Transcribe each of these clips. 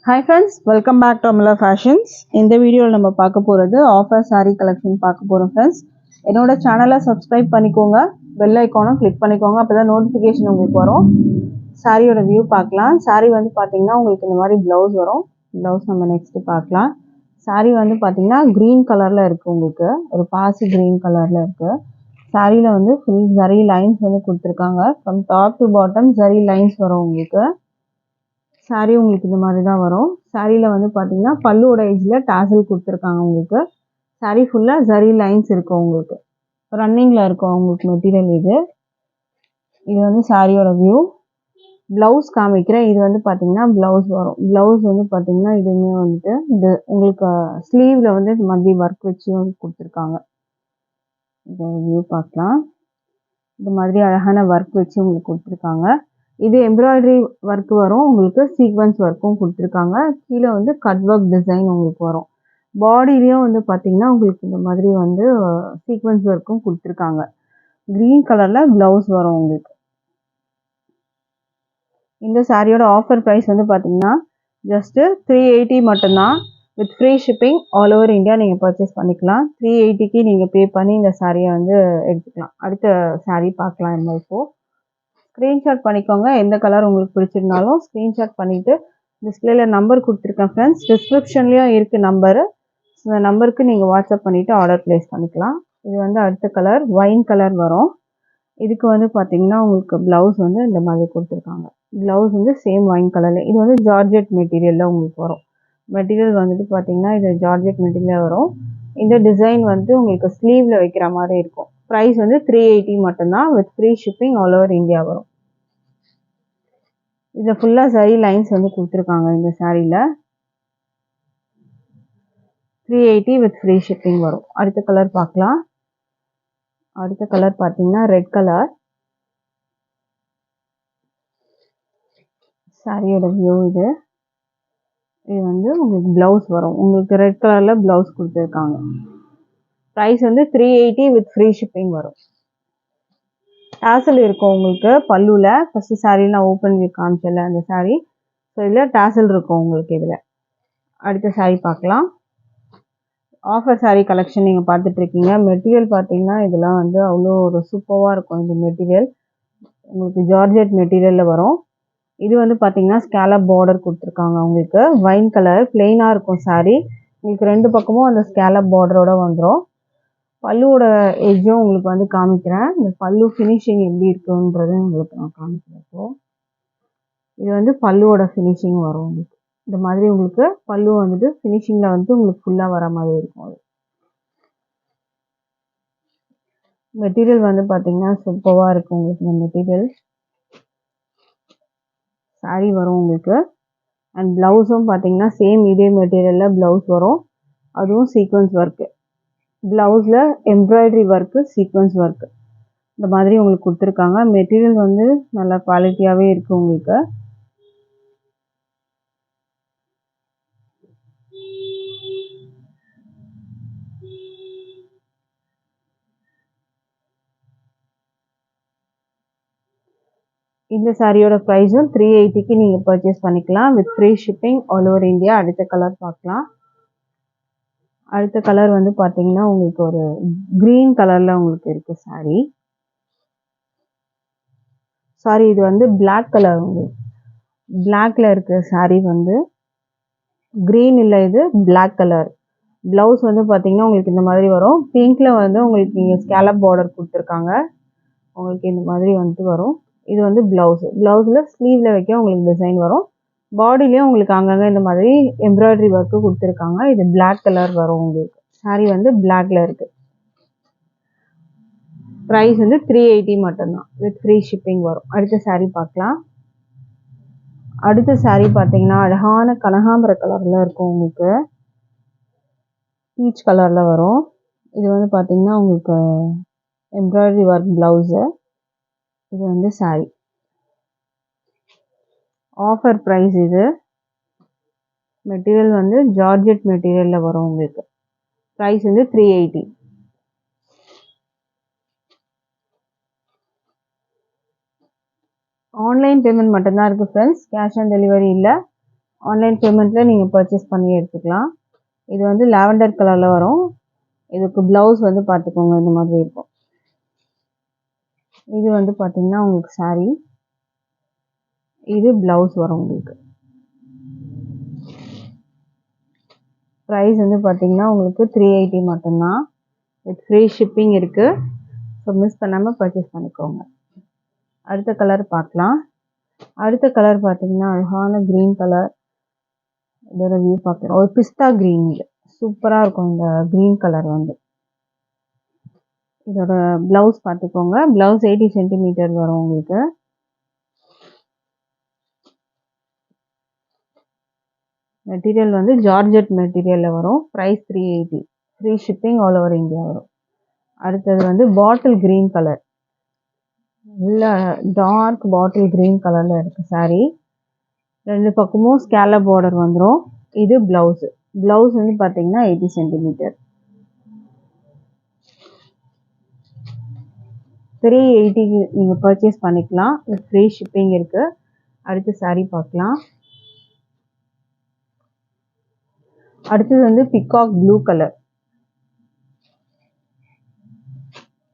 Hi friends, welcome back to Amala Fashions. இந்த வீடியோவில் நம்ம பார்க்க போகிறது ஆஃபர் saree கலெக்ஷன் பார்க்க போகிறோம் ஃப்ரெண்ட்ஸ். என்னோட சேனலை சப்ஸ்கிரைப் பண்ணிக்கோங்க, பெல் ஐக்கானும் கிளிக் பண்ணிக்கோங்க, அப்போ தான் நோட்டிஃபிகேஷன் உங்களுக்கு வரும். சாரியோட வியூ பார்க்கலாம். சாரீ வந்து பார்த்தீங்கன்னா உங்களுக்கு இந்த மாதிரி ப்ளவுஸ் வரும். ப்ளவுஸ் நம்ம நெக்ஸ்ட்டு பார்க்கலாம். சாரீ வந்து பார்த்தீங்கன்னா க்ரீன் கலரில் இருக்குது, உங்களுக்கு ஒரு பாசி க்ரீன் கலரில் இருக்குது. சாரியில் வந்து ஃபுல் ஜரி லைன்ஸ் வந்து கொடுத்துருக்காங்க. From top to bottom zari lines வரும் உங்களுக்கு. சாரீ உங்களுக்கு இந்த மாதிரி தான் வரும். சாரியில் வந்து பார்த்தீங்கன்னா பல்லுவோட எஜ்ஜில் டாசல் கொடுத்துருக்காங்க உங்களுக்கு. சாரீ ஃபுல்லாக ஜரி லைன்ஸ் இருக்கும் உங்களுக்கு. ரன்னிங்கில் இருக்கும் உங்களுக்கு மெட்டீரியல் இது. இது வந்து சாரியோட வியூ. ப்ளவுஸ் காமிக்கிறேன். இது வந்து பார்த்தீங்கன்னா ப்ளவுஸ் வரும். ப்ளவுஸ் வந்து பார்த்தீங்கன்னா இதுவுமே வந்துட்டு இது உங்களுக்கு ஸ்லீவில் வந்து இந்த மாதிரி ஒர்க் வச்சு கொடுத்துருக்காங்க. இந்த வியூ பார்க்கலாம். இந்த மாதிரி அழகான ஒர்க் வச்சு உங்களுக்கு கொடுத்துருக்காங்க. இது எம்ப்ராய்டரி ஒர்க் வரும் உங்களுக்கு, சீக்வன்ஸ் ஒர்க்கும் கொடுத்துருக்காங்க. கீழே வந்து கட் ஒர்க் டிசைன் உங்களுக்கு வரும். பாடியிலையும் வந்து பார்த்தீங்கன்னா உங்களுக்கு இந்த மாதிரி வந்து சீக்வன்ஸ் ஒர்க்கும் கொடுத்துருக்காங்க. க்ரீன் கலரில் ப்ளவுஸ் வரும் உங்களுக்கு. இந்த சாரியோட ஆஃபர் ப்ரைஸ் வந்து பார்த்தீங்கன்னா ஜஸ்ட்டு 380 மட்டும்தான். With free shipping all over India நீங்கள் பர்ச்சேஸ் பண்ணிக்கலாம். 380க்கு நீங்கள் பே பண்ணி இந்த சாரியை வந்து எடுத்துக்கலாம். அடுத்த சாரீ பார்க்கலாம். நம்ம இப்போது ஸ்க்ரீன்ஷாட் பண்ணிக்கோங்க. எந்த கலர் உங்களுக்கு பிடிச்சிருந்தாலும் ஸ்க்ரீன்ஷாட் பண்ணிவிட்டு டிஸ்பிளேயில் நம்பர் கொடுத்துருக்கேன் ஃப்ரெண்ட்ஸ். டிஸ்கிரிப்ஷன்லேயும் இருக்குது நம்பரு. இந்த நம்பருக்கு நீங்கள் வாட்ஸ்அப் பண்ணிவிட்டு ஆர்டர் ப்ளேஸ் பண்ணிக்கலாம். இது வந்து அடுத்த கலர் ஒயின் கலர் வரும். இதுக்கு வந்து பார்த்தீங்கன்னா உங்களுக்கு ப்ளவுஸ் வந்து இந்த மாதிரி கொடுத்துருக்காங்க. ப்ளவுஸ் வந்து சேம் ஒயின் கலரில். இது வந்து ஜார்ஜெட் மெட்டீரியலில் உங்களுக்கு வரும். மெட்டீரியல் வந்துட்டு பார்த்தீங்கன்னா இது ஜார்ஜெட் மெட்டீரியல் வரும். இந்த டிசைன் வந்து உங்களுக்கு ஸ்லீவில் வைக்கிற மாதிரி இருக்கும். ப்ரைஸ் வந்து 380 மட்டும்தான். With free shipping all over India வரும். இதில் ஃபுல்லாக சரி லைன்ஸ் வந்து கொடுத்துருக்காங்க. இந்த சாரியில் 380 வித் ஃப்ரீ ஷிப்பிங் வரும். அடுத்த கலர் பார்க்கலாம். அடுத்த கலர் பார்த்தீங்கன்னா ரெட் கலர். சாரியோட வியூ இது. இது வந்து உங்களுக்கு ப்ளவுஸ் வரும். உங்களுக்கு ரெட் கலரில் ப்ளவுஸ் கொடுத்துருக்காங்க. ப்ரைஸ் வந்து 380 வித் ஃப்ரீ ஷிப்பிங் வரும். டாசல் இருக்கும் உங்களுக்கு பல்லுவில். ஃபஸ்ட்டு சாரீ நான் ஓப்பன் பண்ணி காமிச்சல அந்த சாரீ. ஸோ இதில் டாசல் இருக்கும் உங்களுக்கு. இதில் அடுத்த சாரீ பார்க்கலாம். ஆஃபர் சாரீ கலெக்ஷன் நீங்கள் பார்த்துட்ருக்கீங்க. மெட்டீரியல் பார்த்தீங்கன்னா இதெல்லாம் வந்து அவ்வளோ ஒரு சூப்பராக இருக்கும். இந்த மெட்டீரியல் உங்களுக்கு ஜார்ஜெட் மெட்டீரியலில் வரும். இது வந்து பார்த்தீங்கன்னா ஸ்கேலப் பார்டர் கொடுத்துருக்காங்க உங்களுக்கு. வைன் கலர் பிளெயினாக இருக்கும் சாரீ. உங்களுக்கு ரெண்டு பக்கமும் அந்த ஸ்கேலப் பார்டரோட வந்துடும். பல்லுவோட எஜ்ஜும் உங்களுக்கு வந்து காமிக்கிறேன். இந்த பல்லு ஃபினிஷிங் எப்படி இருக்குன்றது உங்களுக்கு நான் காமிக்கிறேன். இப்போது இது வந்து பல்லுவோட ஃபினிஷிங் வரும் உங்களுக்கு. இந்த மாதிரி உங்களுக்கு பல்லு வந்துட்டு ஃபினிஷிங்கில் வந்து உங்களுக்கு ஃபுல்லாக வர மாதிரி இருக்கும். அது மெட்டீரியல் வந்து பார்த்தீங்கன்னா சூப்பராக இருக்கும் உங்களுக்கு. இந்த மெட்டீரியல் சாரீ வரும் உங்களுக்கு. அண்ட் ப்ளவுஸும் பார்த்தீங்கன்னா சேம் இதே மெட்டீரியலில் ப்ளவுஸ் வரும். அதுவும் சீக்வன்ஸ் ஒர்க்கு. ப்ளவுஸில் எம்ப்ராய்டரி ஒர்க்கு, சீக்வன்ஸ் ஒர்க்கு இந்த மாதிரி உங்களுக்கு கொடுத்துருக்காங்க. மெட்டீரியல் வந்து நல்ல குவாலிட்டியாகவே இருக்குது உங்களுக்கு. இந்த சாரியோட ப்ரைஸும் 380க்கு நீங்கள் பர்ச்சேஸ் பண்ணிக்கலாம். With free shipping all over India. அடுத்த கலர் பார்க்கலாம். அடுத்த கலர் வந்து பார்த்தீங்கன்னா உங்களுக்கு ஒரு க்ரீன் கலரில் உங்களுக்கு இருக்குது சாரீ. சாரி இது வந்து பிளாக் கலர். உங்களுக்கு பிளாக்ல இருக்கிற சாரீ வந்து க்ரீன் இல்லை, இது பிளாக் கலர். ப்ளவுஸ் வந்து பார்த்தீங்கன்னா உங்களுக்கு இந்த மாதிரி வரும். பிங்க்கில் வந்து உங்களுக்கு இங்கே ஸ்கேலப் பார்டர் கொடுத்துருக்காங்க. உங்களுக்கு இந்த மாதிரி வந்துட்டு வரும். இது வந்து ப்ளவுஸு. ப்ளவுஸில் ஸ்லீவில் வைக்க உங்களுக்கு டிசைன் வரும். பாடிலையும் உங்களுக்கு அங்கங்கே இந்த மாதிரி எம்ப்ராய்டரி ஒர்க்கு கொடுத்துருக்காங்க. இது பிளாக் கலர் வரும் உங்களுக்கு. சாரீ வந்து பிளாக்ல இருக்குது. ப்ரைஸ் வந்து 380 மட்டும்தான். வித் ஃப்ரீ ஷிப்பிங் வரும். அடுத்த சாரீ பார்க்கலாம். அடுத்த சாரீ பார்த்தீங்கன்னா அழகான கனகாம்பர கலரில் இருக்கும் உங்களுக்கு. பீச் கலரில் வரும். இது வந்து பார்த்தீங்கன்னா உங்களுக்கு எம்ப்ராய்டரி ஒர்க் ப்ளவுஸு. இது வந்து சாரீ. ஆஃபர் ப்ரைஸ் இது. மெட்டீரியல் வந்து ஜார்ஜெட் மெட்டீரியலில் வரும் உங்களுக்கு. ப்ரைஸ் வந்து 380. ஆன்லைன் பேமெண்ட் மட்டும்தான் இருக்குது ஃப்ரெண்ட்ஸ். கேஷ் ஆன் டெலிவரி இல்லை. ஆன்லைன் பேமெண்ட்டில் நீங்கள் பர்ச்சேஸ் பண்ணி எடுத்துக்கலாம். இது வந்து லாவெண்டர் கலரில் வரும். இதுக்கு ப்ளவுஸ் வந்து பார்த்துக்கோங்க, இந்த மாதிரி இருக்கும். இது வந்து பார்த்தீங்கன்னா உங்களுக்கு saree. இது ப்ளவுஸ் வரும் உங்களுக்கு. ப்ரைஸ் வந்து பார்த்தீங்கன்னா உங்களுக்கு 380 மட்டும்தான். வித் ஃப்ரீ ஷிப்பிங் இருக்குது. ஸோ மிஸ் பண்ணாமல் பர்ச்சேஸ் பண்ணிக்கோங்க. அடுத்த கலர் பார்க்கலாம். அடுத்த கலர் பார்த்தீங்கன்னா அழகான க்ரீன் கலர். இதோட வியூ பார்க்கலாம். ஒரு பிஸ்தா க்ரீன். இது சூப்பராக இருக்கும் இந்த க்ரீன் கலர் வந்து. இதோட ப்ளவுஸ் பார்த்துக்கோங்க. ப்ளவுஸ் 80 சென்டிமீட்டர் வரும் உங்களுக்கு. மெட்டீரியல் வந்து ஜார்ஜெட் மெட்டீரியலில் வரும். Price 380. Free shipping all over India வரும். அடுத்தது வந்து பாட்டில் க்ரீன் கலர். நல்ல டார்க் பாட்டில் க்ரீன் கலரில் இருக்குது saree. 2 பக்கமும் ஸ்கேலப் பார்டர் வந்துடும். இது ப்ளவுஸு. ப்ளவுஸ் வந்து பார்த்தீங்கன்னா 80 சென்டிமீட்டர். 380க்கு நீங்கள் பர்ச்சேஸ் பண்ணிக்கலாம். வித் ஃப்ரீ ஷிப்பிங் இருக்குது. அடுத்து saree பார்க்கலாம். அடுத்தது வந்து பிகாக் ப்ளூ கலர்.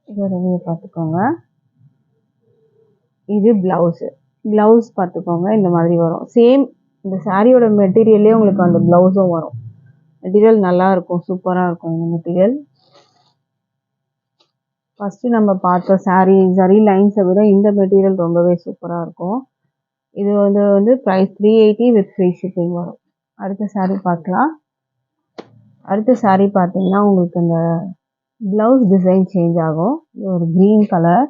இதோட வியூ பார்த்துக்கோங்க. இது ப்ளவுஸு. ப்ளவுஸ் பார்த்துக்கோங்க, இந்த மாதிரி வரும். சேம் இந்த சாரியோட மெட்டீரியல்லே உங்களுக்கு அந்த ப்ளவுஸும் வரும். மெட்டீரியல் நல்லா இருக்கும், சூப்பராக இருக்கும் இந்த மெட்டீரியல். ஃபஸ்ட்டு நம்ம பார்த்த சரி லைன்ஸை விட இந்த மெட்டீரியல் ரொம்பவே சூப்பராக இருக்கும். இது வந்து ப்ரைஸ் 380 வித் ஃப்ரீ ஷிப்பிங் வரும். அடுத்த saree பார்க்கலாம். அடுத்த saree பார்த்தீங்கன்னா உங்களுக்கு இந்த ப்ளவுஸ் டிசைன் சேஞ்ச் ஆகும். இது ஒரு க்ரீன் கலர்.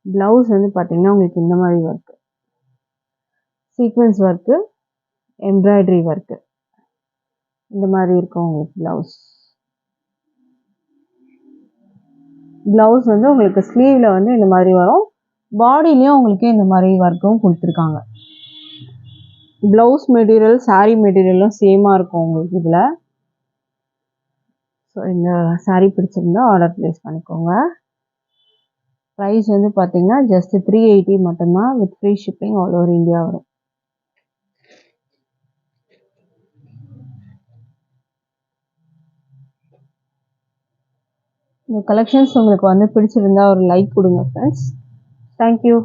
ப்ளவுஸ் வந்து பார்த்தீங்கன்னா உங்களுக்கு இந்த மாதிரி work, sequence work, embroidery work, இந்த மாதிரி இருக்கும் உங்களுக்கு ப்ளவுஸ். ப்ளவுஸ் வந்து உங்களுக்கு ஸ்லீவில் வந்து இந்த மாதிரி வரும். பாடியிலையும் உங்களுக்கு இந்த மாதிரி ஒர்க்கும் கொடுத்துருக்காங்க. ப்ளவுஸ் மெட்டீரியல் saree மெட்டீரியலும் சேமாக இருக்கும் உங்களுக்கு இதில். ஸோ இந்த saree பிடிச்சிருந்தா ஆர்டர் ப்ளேஸ் பண்ணிக்கோங்க. ப்ரைஸ் வந்து பார்த்தீங்கன்னா ஜஸ்ட் 380 மட்டும்தான். With free shipping all over India வரும். இந்த கலெக்ஷன்ஸ் உங்களுக்கு வந்து பிடிச்சிருந்தா ஒரு லைக் கொடுங்க ஃப்ரெண்ட்ஸ். தேங்க்யூ.